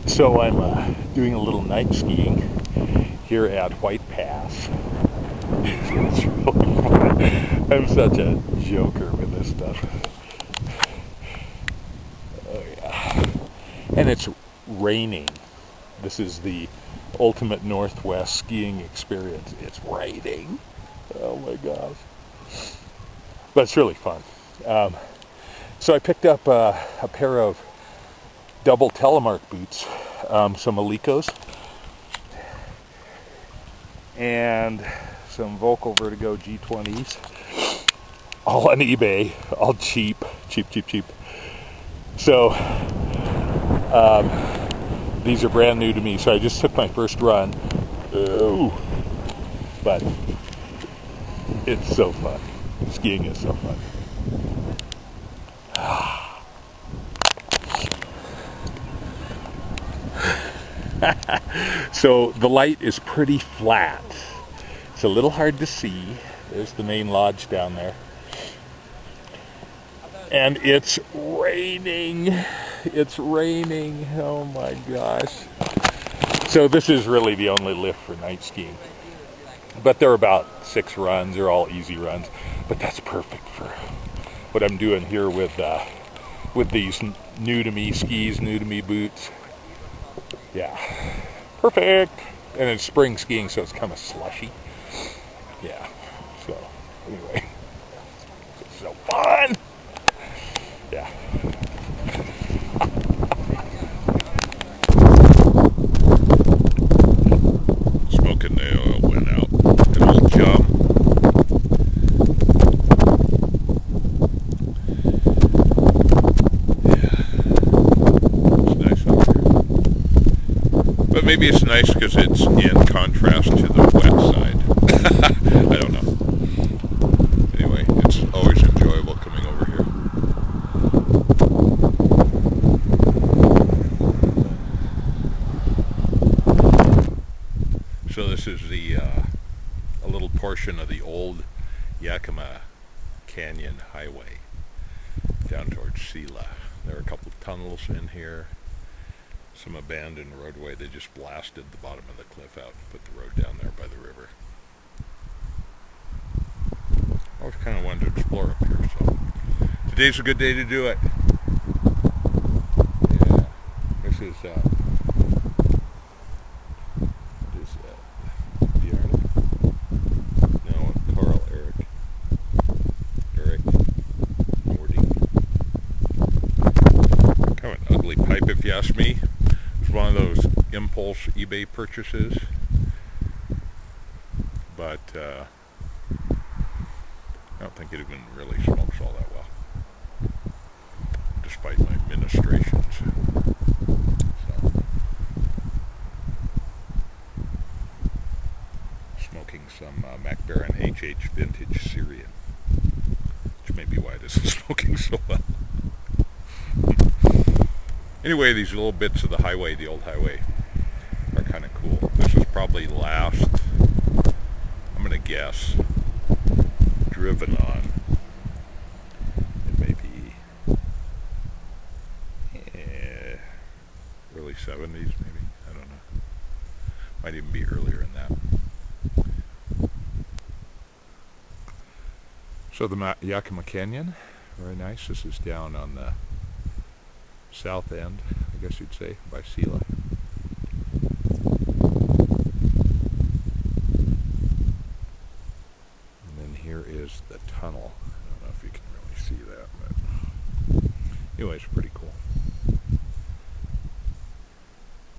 So I'm doing a little night skiing here at White Pass. It's really fun. I'm such a joker with this stuff. Oh yeah. And it's raining. This is the ultimate Northwest skiing experience. It's raining. Oh my gosh. But it's really fun. So I picked up a pair of double telemark boots, some Alicos, and some Vocal Vertigo G20s, all on eBay, all cheap. So these are brand new to me, so I just took my first run. Ooh. But it's so fun. Skiing is so fun. So the light is pretty flat. It's a little hard to see. There's the main lodge down there. And it's raining. It's raining. Oh my gosh. So this is really the only lift for night skiing. But they're about 6 runs. They're all easy runs. But that's perfect for what I'm doing here with these new to me skis, new to me boots. Yeah, perfect. And it's spring skiing, so it's kind of slushy. Yeah, so anyway, it's so fun. Yeah. Smoking the oil went out. Good old job. But maybe it's nice because it's in contrast to the wet side. I don't know. Anyway, it's always enjoyable coming over here. So this is a little portion of the old Yakima Canyon Highway down towards Sela. There are a couple of tunnels in here. Some abandoned roadway. They just blasted the bottom of the cliff out and put the road down there by the river. I always kind of wanted to explore up here, so today's a good day to do it. Yeah, this is Bjorn? No, Carl Eric Nording. Kind of an ugly pipe if you ask me. One of those impulse eBay purchases, but I don't think it even really smokes all that well, despite my ministrations. So, smoking some MacBaron HH Vintage Syrian, which may be why it isn't smoking so well. Anyway, these little bits of the highway, the old highway, are kind of cool. This was probably last, I'm going to guess, driven on in maybe early 70s, maybe. I don't know. Might even be earlier than that. So the Yakima Canyon, very nice. This is down on the south end, I guess you'd say, by Sela. And then here is the tunnel. I don't know if you can really see that, but anyway, it's pretty cool.